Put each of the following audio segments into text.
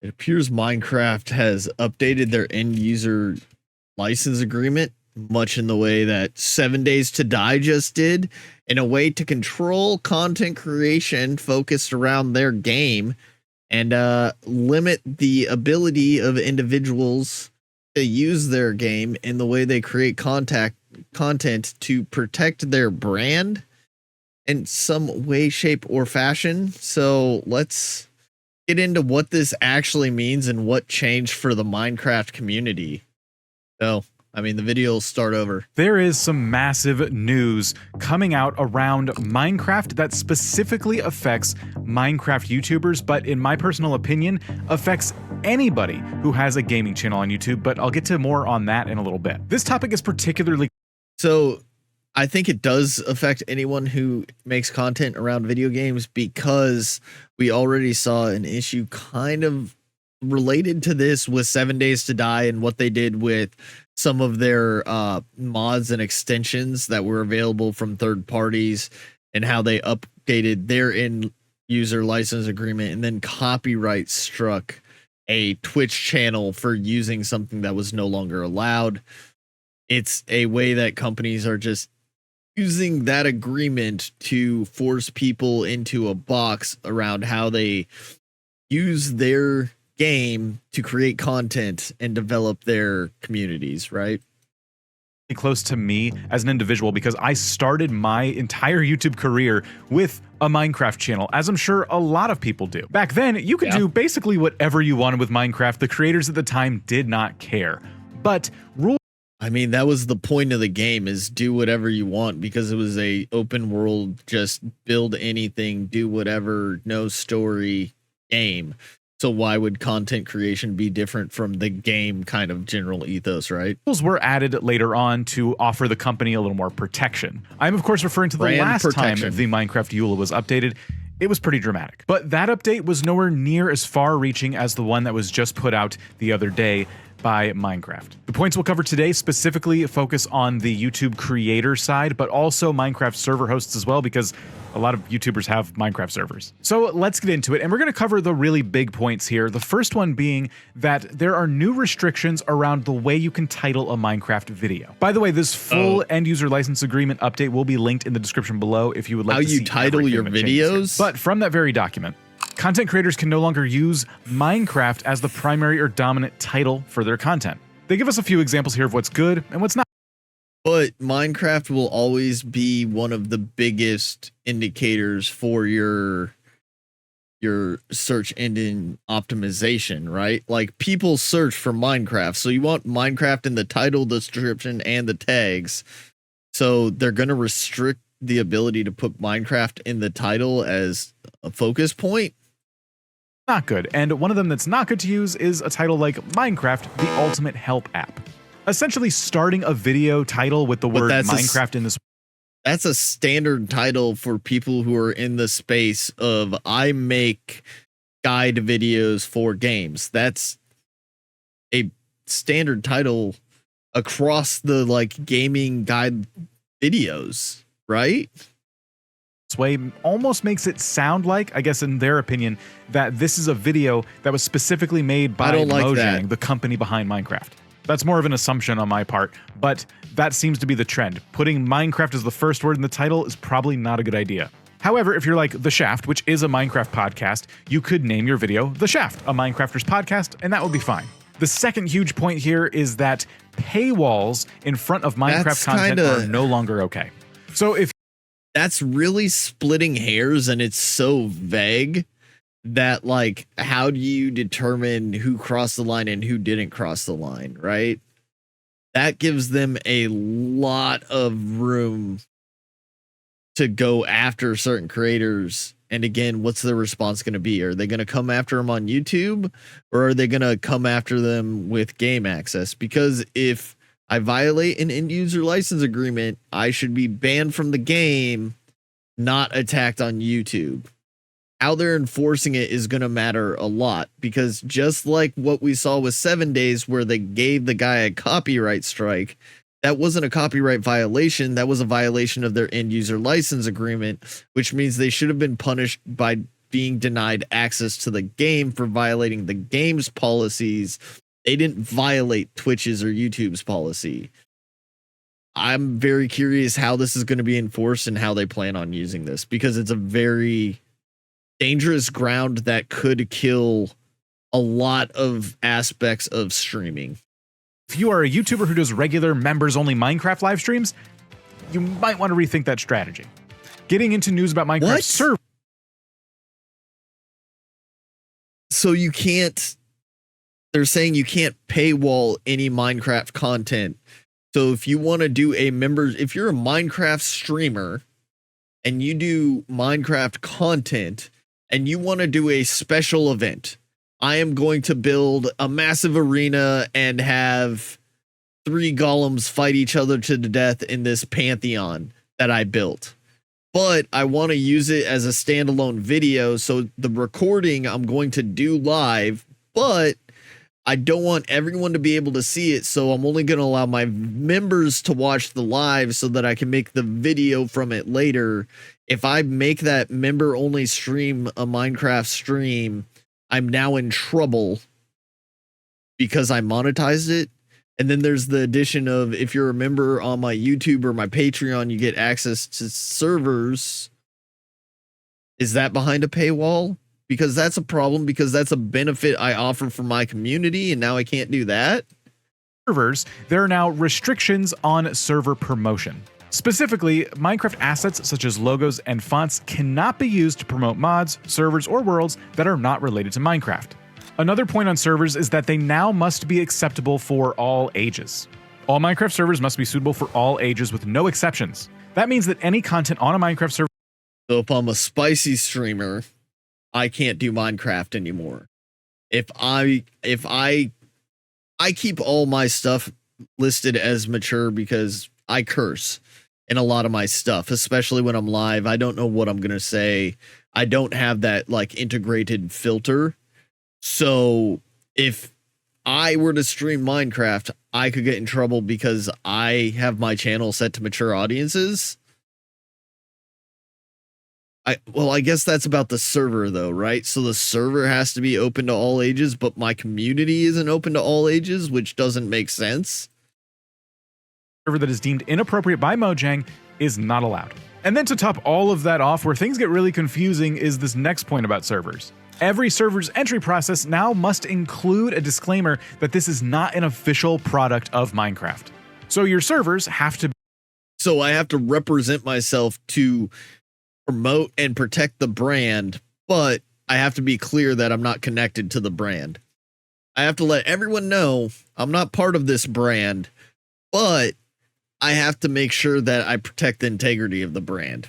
It appears Minecraft has updated their end user license agreement, much in the way that 7 Days to Die just did, in a way to control content creation focused around their game and limit the ability of individuals to use their game in the way they create content to protect their brand in some way, shape, or fashion. So let's get into what this actually means and what changed for the Minecraft community. So, I mean, the video will start over. There is some massive news coming out around Minecraft that specifically affects Minecraft YouTubers, but in my personal opinion, affects anybody who has a gaming channel on YouTube, but I'll get to more on that in a little bit. This topic is particularly... So, I think it does affect anyone who makes content around video games because we already saw an issue kind of related to this with 7 Days to Die and what they did with some of their mods and extensions that were available from third parties and how they updated their end user license agreement and then copyright struck a Twitch channel for using something that was no longer allowed. It's a way that companies are just using that agreement to force people into a box around how they use their game to create content and develop their communities, right? Close to me as an individual because I started my entire YouTube career with a Minecraft channel, as I'm sure a lot of people do. Back then, you could do basically whatever you wanted with Minecraft. The creators at the time did not care. But I mean, that was the point of the game, is do whatever you want, because it was a open world, just build anything, do whatever, no story game. So why would content creation be different from the game kind of general ethos, right? Rules were added later on to offer the company a little more protection. I'm of course referring to the last time the Minecraft EULA was updated. It was pretty dramatic. But that update was nowhere near as far-reaching as the one that was just put out the other day by Minecraft. The points we'll cover today specifically focus on the YouTube creator side, but also Minecraft server hosts as well, because a lot of YouTubers have Minecraft servers. So let's get into it, and we're going to cover the really big points here. The first one being that there are new restrictions around the way you can title a Minecraft video. By the way, this full end user license agreement update will be linked in the description below if you would like to see how you title your videos. But from that very document, content creators can no longer use Minecraft as the primary or dominant title for their content. They give us a few examples here of what's good and what's not. But Minecraft will always be one of the biggest indicators for your search engine optimization, right? Like, people search for Minecraft, so you want Minecraft in the title, description, and the tags. So they're going to restrict the ability to put Minecraft in the title as a focus point. Not good. And one of them that's not good to use is a title like Minecraft, the Ultimate Help App. Essentially starting a video title with the word Minecraft in this. That's a standard title for people who are in the space of, I make guide videos for games. That's a standard title across the gaming guide videos, right? This way almost makes it sound like, I guess in their opinion, that this is a video that was specifically made by Mojang, the company behind Minecraft. That's more of an assumption on my part, but that seems to be the trend. Putting Minecraft as the first word in the title is probably not a good idea. However, if you're like The Shaft, which is a Minecraft podcast, you could name your video The Shaft, a Minecrafters podcast, and that would be fine. The second huge point here is that paywalls in front of Minecraft content are no longer okay. So if that's really splitting hairs, and it's so vague that, how do you determine who crossed the line and who didn't cross the line, right? That gives them a lot of room to go after certain creators. And again, what's the response going to be? Are they going to come after them on YouTube, or are they going to come after them with game access? Because if I violate an end user license agreement, I should be banned from the game, not attacked on YouTube. How they're enforcing it is going to matter a lot, because just like what we saw with 7 Days, where they gave the guy a copyright strike, that wasn't a copyright violation. That was a violation of their end user license agreement, which means they should have been punished by being denied access to the game for violating the game's policies. They didn't violate Twitch's or YouTube's policy. I'm very curious how this is going to be enforced and how they plan on using this, because it's a very dangerous ground that could kill a lot of aspects of streaming. If you are a YouTuber who does regular members-only Minecraft live streams, you might want to rethink that strategy. Getting into news about Minecraft servers. So you can't, they're saying you can't paywall any Minecraft content. So if you want to do if you're a Minecraft streamer and you do Minecraft content and you want to do a special event, I am going to build a massive arena and have 3 golems fight each other to the death in this pantheon that I built. But I want to use it as a standalone video. So the recording I'm going to do live, but I don't want everyone to be able to see it. So I'm only going to allow my members to watch the live so that I can make the video from it later. If I make that member only stream a Minecraft stream, I'm now in trouble because I monetized it. And then there's the addition of, if you're a member on my YouTube or my Patreon, you get access to servers. Is that behind a paywall? Because that's a problem, because that's a benefit I offer for my community, and now I can't do that. Servers, there are now restrictions on server promotion. Specifically, Minecraft assets such as logos and fonts cannot be used to promote mods, servers, or worlds that are not related to Minecraft. Another point on servers is that they now must be acceptable for all ages. All Minecraft servers must be suitable for all ages with no exceptions. That means that any content on a Minecraft server... So if I'm a spicy streamer, I can't do Minecraft anymore. If I keep all my stuff listed as mature because I curse in a lot of my stuff, especially when I'm live. I don't know what I'm going to say. I don't have that like integrated filter. So if I were to stream Minecraft, I could get in trouble because I have my channel set to mature audiences. I guess that's about the server though, right? So the server has to be open to all ages, but my community isn't open to all ages, which doesn't make sense. Server that is deemed inappropriate by Mojang is not allowed. And then to top all of that off, where things get really confusing, is this next point about servers. Every server's entry process now must include a disclaimer that this is not an official product of Minecraft. So your servers have to... So I have to represent myself to promote and protect the brand, but I have to be clear that I'm not connected to the brand. I have to let everyone know I'm not part of this brand, but I have to make sure that I protect the integrity of the brand.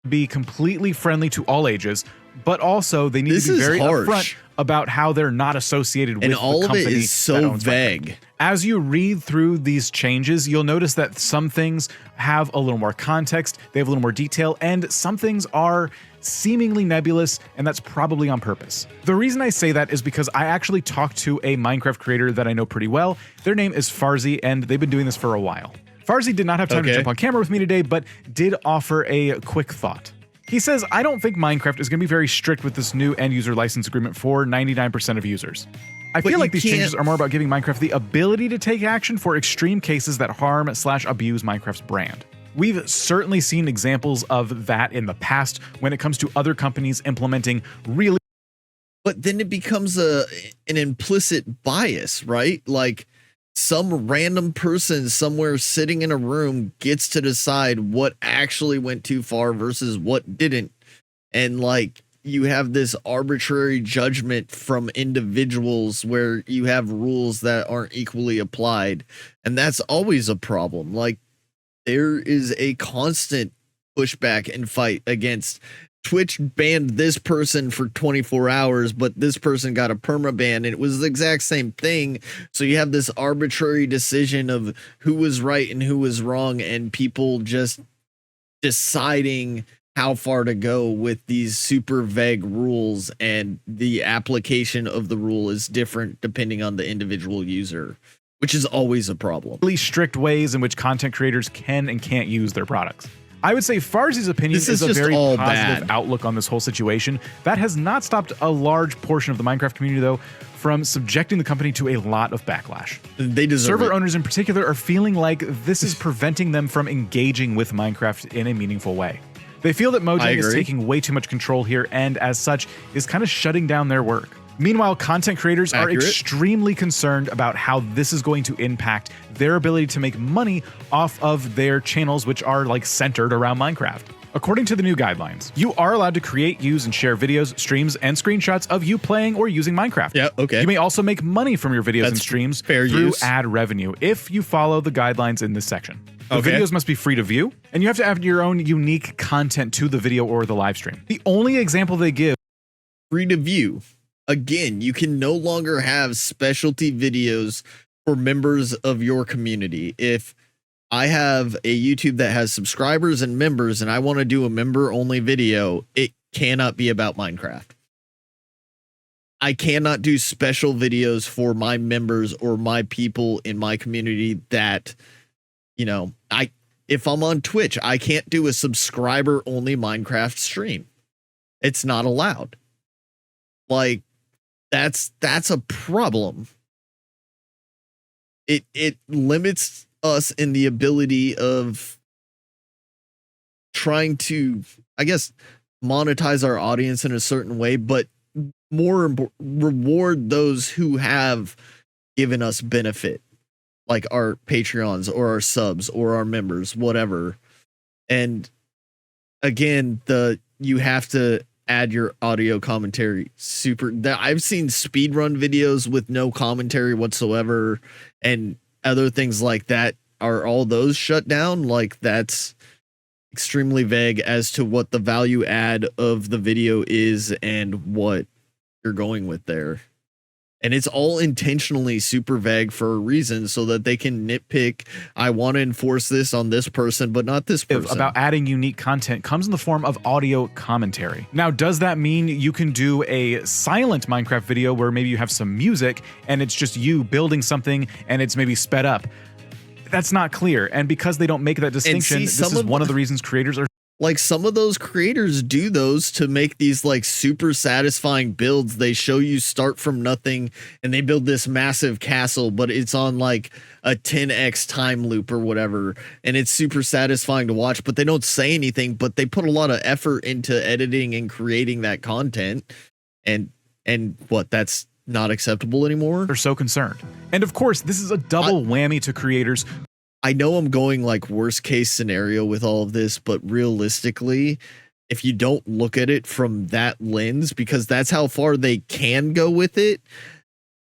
Be completely friendly to all ages, but also they need to be very upfront about how they're not associated with the company. And all of it is so vague. As you read through these changes, you'll notice that some things have a little more context, they have a little more detail, and some things are seemingly nebulous, and that's probably on purpose. The reason I say that is because I actually talked to a Minecraft creator that I know pretty well. Their name is Farzi, and they've been doing this for a while. Farzi did not have time to jump on camera with me today, but did offer a quick thought. He says, I don't think Minecraft is going to be very strict with this new end-user license agreement for 99% of users. I feel like these changes are more about giving Minecraft the ability to take action for extreme cases that harm/abuse Minecraft's brand. We've certainly seen examples of that in the past when it comes to other companies implementing really... But then it becomes an implicit bias, right? Like, some random person somewhere sitting in a room gets to decide what actually went too far versus what didn't. And like, you have this arbitrary judgment from individuals where you have rules that aren't equally applied. And that's always a problem. Like, there is a constant pushback and fight against Twitch banned this person for 24 hours, but this person got a permaban, and it was the exact same thing. So you have this arbitrary decision of who was right and who was wrong, and people just deciding how far to go with these super vague rules, and the application of the rule is different depending on the individual user, which is always a problem. Really strict ways in which content creators can and can't use their products. I would say Farzi's opinion is a very positive outlook on this whole situation. That has not stopped a large portion of the Minecraft community, though, from subjecting the company to a lot of backlash. They deserve Server owners in particular are feeling like this is preventing them from engaging with Minecraft in a meaningful way. They feel that Mojang is taking way too much control here and, as such, is kind of shutting down their work. Meanwhile, content creators are extremely concerned about how this is going to impact their ability to make money off of their channels, which are like centered around Minecraft. According to the new guidelines, you are allowed to create, use, and share videos, streams, and screenshots of you playing or using Minecraft. Yeah, okay. You may also make money from your videos and streams through ad revenue if you follow the guidelines in this section. The videos must be free to view, and you have to add your own unique content to the video or the live stream. The only example they give... Free to view. Again, you can no longer have specialty videos for members of your community. If I have a YouTube that has subscribers and members and I want to do a member-only video, it cannot be about Minecraft. I cannot do special videos for my members or my people in my community that, you know, if I'm on Twitch, I can't do a subscriber-only Minecraft stream. It's not allowed. Like, that's a problem. It limits us in the ability of trying to, I guess, monetize our audience in a certain way, but more reward those who have given us benefit, like our Patreons or our subs or our members, whatever. And again, you have to add your audio commentary. I've seen speedrun videos with no commentary whatsoever and other things like that. Are all those shut down? Like, that's extremely vague as to what the value add of the video is and what you're going with there. And it's all intentionally super vague for a reason so that they can nitpick. I want to enforce this on this person, but not this person. About adding unique content comes in the form of audio commentary. Now, does that mean you can do a silent Minecraft video where maybe you have some music and it's just you building something and it's maybe sped up? That's not clear. And because they don't make that distinction, this is one of the reasons creators are... Like, some of those creators do those to make these like super satisfying builds. They show you start from nothing and they build this massive castle, but it's on like a 10x time loop or whatever. And it's super satisfying to watch, but they don't say anything, but they put a lot of effort into editing and creating that content. And what, that's not acceptable anymore? They're so concerned. And of course, this is a double whammy to creators. I know I'm going like worst case scenario with all of this, but realistically, if you don't look at it from that lens, because that's how far they can go with it,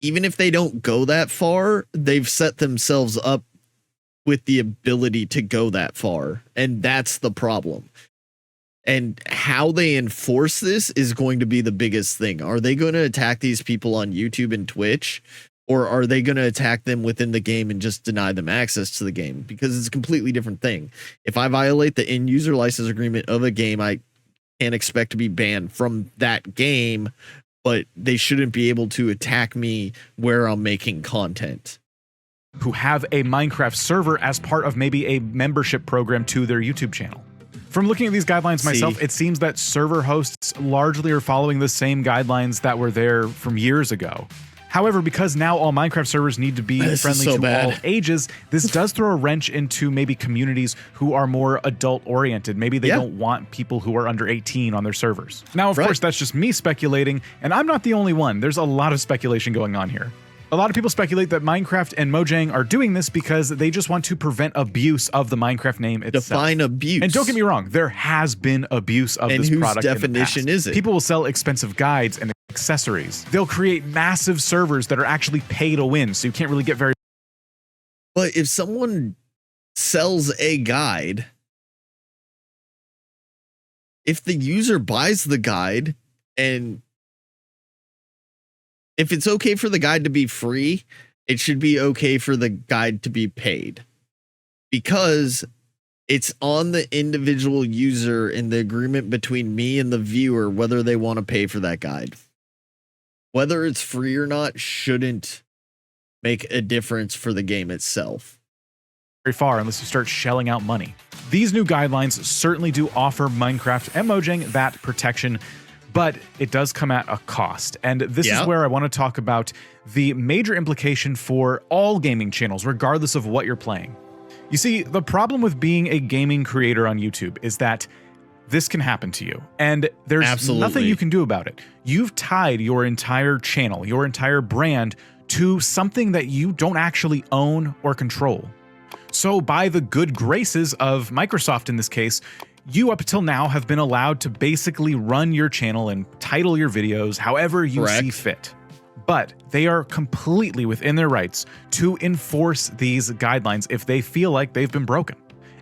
even if they don't go that far, they've set themselves up with the ability to go that far. And that's the problem. And how they enforce this is going to be the biggest thing. Are they going to attack these people on YouTube and Twitch? Or are they going to attack them within the game and just deny them access to the game? Because it's a completely different thing. If I violate the end user license agreement of a game, I can't expect to be banned from that game, but they shouldn't be able to attack me where I'm making content. Who have a Minecraft server as part of maybe a membership program to their YouTube channel. From looking at these guidelines myself, it seems that server hosts largely are following the same guidelines that were there from years ago. However, because now all Minecraft servers need to be friendly to all ages, this does throw a wrench into maybe communities who are more adult-oriented. Maybe they don't want people who are under 18 on their servers. Now, of course, that's just me speculating, and I'm not the only one. There's a lot of speculation going on here. A lot of people speculate that Minecraft and Mojang are doing this because they just want to prevent abuse of the Minecraft name itself. Define abuse. And don't get me wrong, there has been abuse of this product. And whose definition is it? People will sell expensive guides and accessories. They'll create massive servers that are actually pay to win, so you can't really get very... But if someone sells a guide, if the user buys the guide and... If it's okay for the guide to be free, it should be okay for the guide to be paid, because it's on the individual user in the agreement between me and the viewer whether they want to pay for that guide. Whether it's free or not shouldn't make a difference for the game itself. very far unless you start shelling out money. These new guidelines certainly do offer Minecraft and Mojang that protection, but it does come at a cost. And this is where I want to talk about the major implication for all gaming channels, regardless of what you're playing. You see, the problem with being a gaming creator on YouTube is that this can happen to you, and there's nothing you can do about it. You've tied your entire channel, your entire brand to something that you don't actually own or control. So by the good graces of Microsoft in this case, you up until now have been allowed to basically run your channel and title your videos however you see fit. But they are completely within their rights to enforce these guidelines if they feel like they've been broken.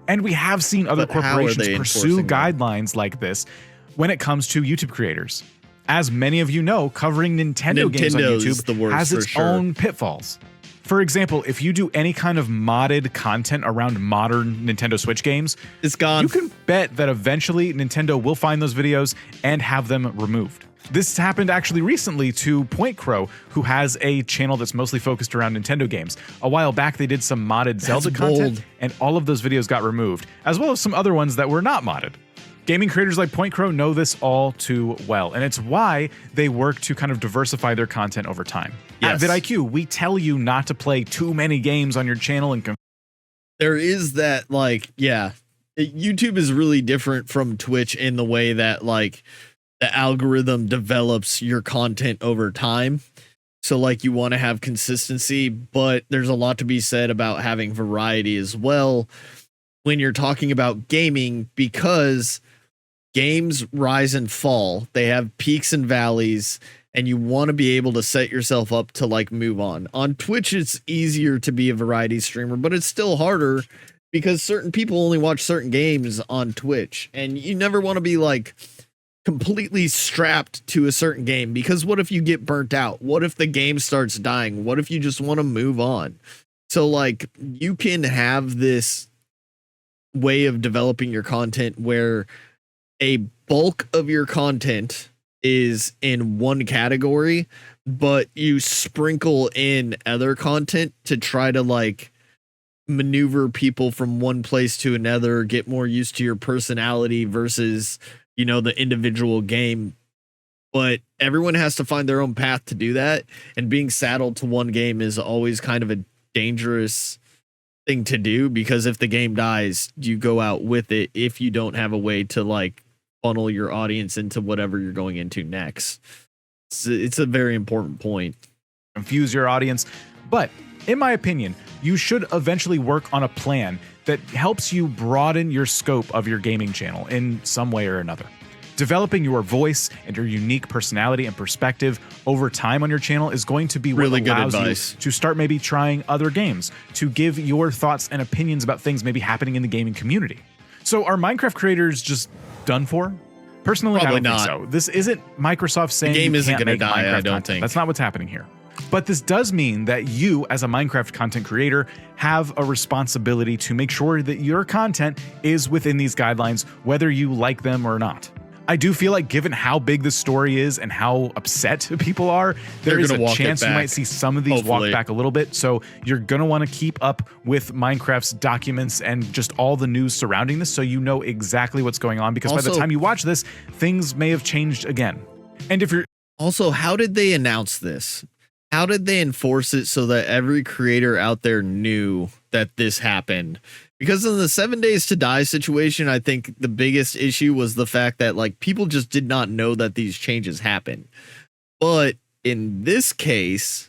And we have seen other corporations pursue guidelines like this when it comes to YouTube creators. As many of you know, covering Nintendo games on YouTube has its own pitfalls. For example, if you do any kind of modded content around modern Nintendo Switch games, it's gone. You can bet that eventually Nintendo will find those videos and have them removed. This happened actually recently to Point Crow, who has a channel that's mostly focused around Nintendo games. A while back, they did some modded Zelda content, and all of those videos got removed, as well as some other ones that were not modded. Gaming creators like Point Crow know this all too well, and it's why they work to kind of diversify their content over time. At vidIQ, we tell you not to play too many games on your channel. And there is that, like, YouTube is really different from Twitch in the way that, like, the algorithm develops your content over time. So, like, you want to have consistency, but there's a lot to be said about having variety as well when you're talking about gaming, because games rise and fall. They have peaks and valleys, and you want to be able to set yourself up to, like, move on. On Twitch, it's easier to be a variety streamer, but it's still harder because certain people only watch certain games on Twitch, and you never want to be, like, completely strapped to a certain game, because what if you get burnt out? What if the game starts dying? What if you just want to move on? So, like, you can have this way of developing your content where a bulk of your content is in one category, but you sprinkle in other content to try to, like, maneuver people from one place to another, get more used to your personality versus, you know, the individual game. But everyone has to find their own path to do that, and being saddled to one game is always kind of a dangerous thing to do, because if the game dies, you go out with it if you don't have a way to, like, funnel your audience into whatever you're going into next. It's a very important point. Confuse your audience, but in my opinion, you should eventually work on a plan that helps you broaden your scope of your gaming channel in some way or another. Developing your voice and your unique personality and perspective over time on your channel is going to be what allows you to start maybe trying other games, to give your thoughts and opinions about things maybe happening in the gaming community. So are Minecraft creators just done for? Personally, I don't think so. This isn't Microsoft saying the game isn't going to die, I don't think. That's not what's happening here. But this does mean that you, as a Minecraft content creator, have a responsibility to make sure that your content is within these guidelines, whether you like them or not. I do feel like, given how big the story is and how upset people are, there is a chance you might see some of these walk back a little bit. So you're going to want to keep up with Minecraft's documents and just all the news surrounding this, so you know exactly what's going on, because also, by the time you watch this, things may have changed again. And if you're also, how did they announce this? How did they enforce it so that every creator out there knew that this happened? Because in the 7 days to die situation, I think the biggest issue was the fact that, like, people just did not know that these changes happen. But in this case,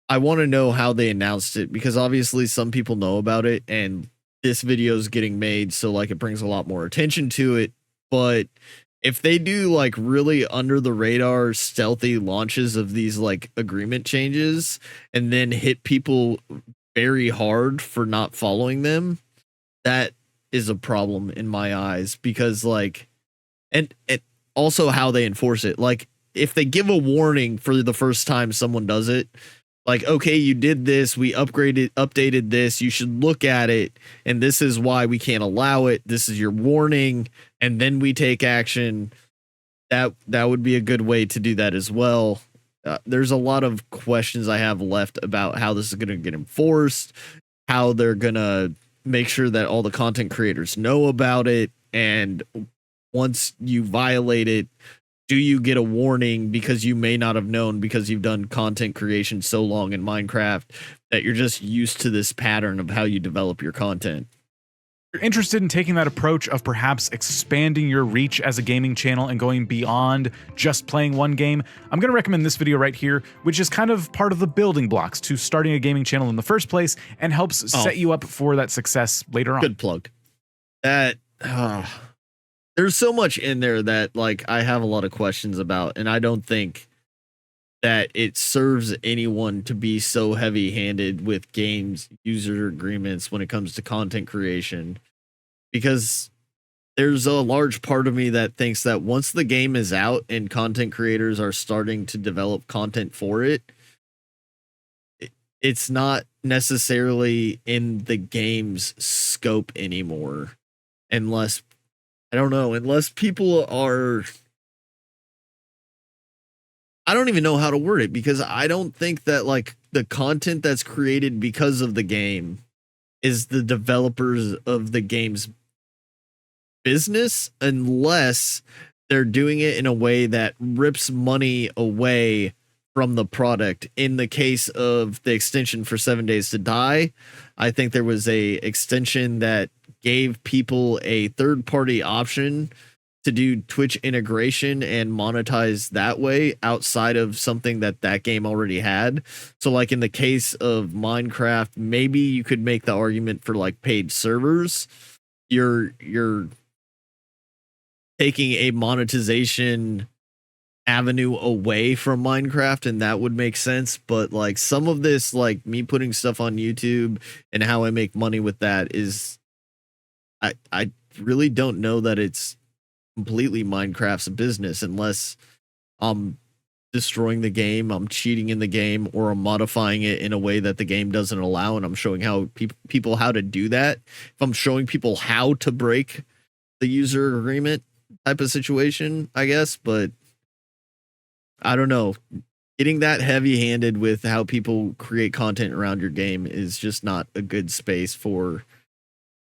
I want to know how they announced it, because obviously some people know about it, and this video is getting made, so, like, it brings a lot more attention to it. But if they do, like, really under the radar stealthy launches of these, like, agreement changes and then hit people very hard for not following them, that is a problem in my eyes. Because, like, and also how they enforce it. Like, if they give a warning for the first time someone does it, like, okay, you did this, we updated this, you should look at it, and this is why we can't allow it, this is your warning, and then we take action. That would be a good way to do that as well. There's a lot of questions I have left about how this is going to get enforced. how they're gonna make sure that all the content creators know about it, and once you violate it, do you get a warning because you may not have known because you've done content creation so long in Minecraft that you're just used to this pattern of how you develop your content. If you're interested in taking that approach of perhaps expanding your reach as a gaming channel and going beyond just playing one game, I'm going to recommend this video right here, which is kind of part of the building blocks to starting a gaming channel in the first place and helps set you up for that success later on. Good plug. That there's so much in there that like I have a lot of questions about, and I don't think that it serves anyone to be so heavy-handed with games user agreements when it comes to content creation, because there's a large part of me that thinks that once the game is out and content creators are starting to develop content for it, it's not necessarily in the game's scope anymore, unless I don't know, unless people are, I don't even know how to word it, because I don't think that like the content that's created because of the game is the developers of the game's business, unless they're doing it in a way that rips money away from the product. In the case of the extension for 7 Days to Die, I think there was a extension that gave people a third-party option to do Twitch integration and monetize that way outside of something that that game already had. So like in the case of Minecraft, maybe you could make the argument for like paid servers. You're taking a monetization avenue away from Minecraft, and that would make sense. But like some of this, like me putting stuff on YouTube and how I make money with that is, I really don't know that it's completely Minecraft's business, unless I'm destroying the game, I'm cheating in the game, or I'm modifying it in a way that the game doesn't allow, and I'm showing how people how to do that. If I'm showing people how to break the user agreement type of situation, I guess. But I don't know. Getting that heavy-handed with how people create content around your game is just not a good space for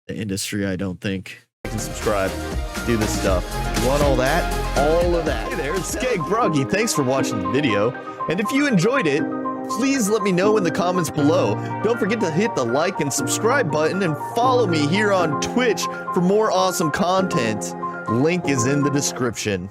the industry, I don't think. And subscribe. Do this stuff. You want all that? All of that. Hey there, it's Skeg Broggy. Thanks for watching the video. And if you enjoyed it, please let me know in the comments below. Don't forget to hit the like and subscribe button, and follow me here on Twitch for more awesome content. Link is in the description.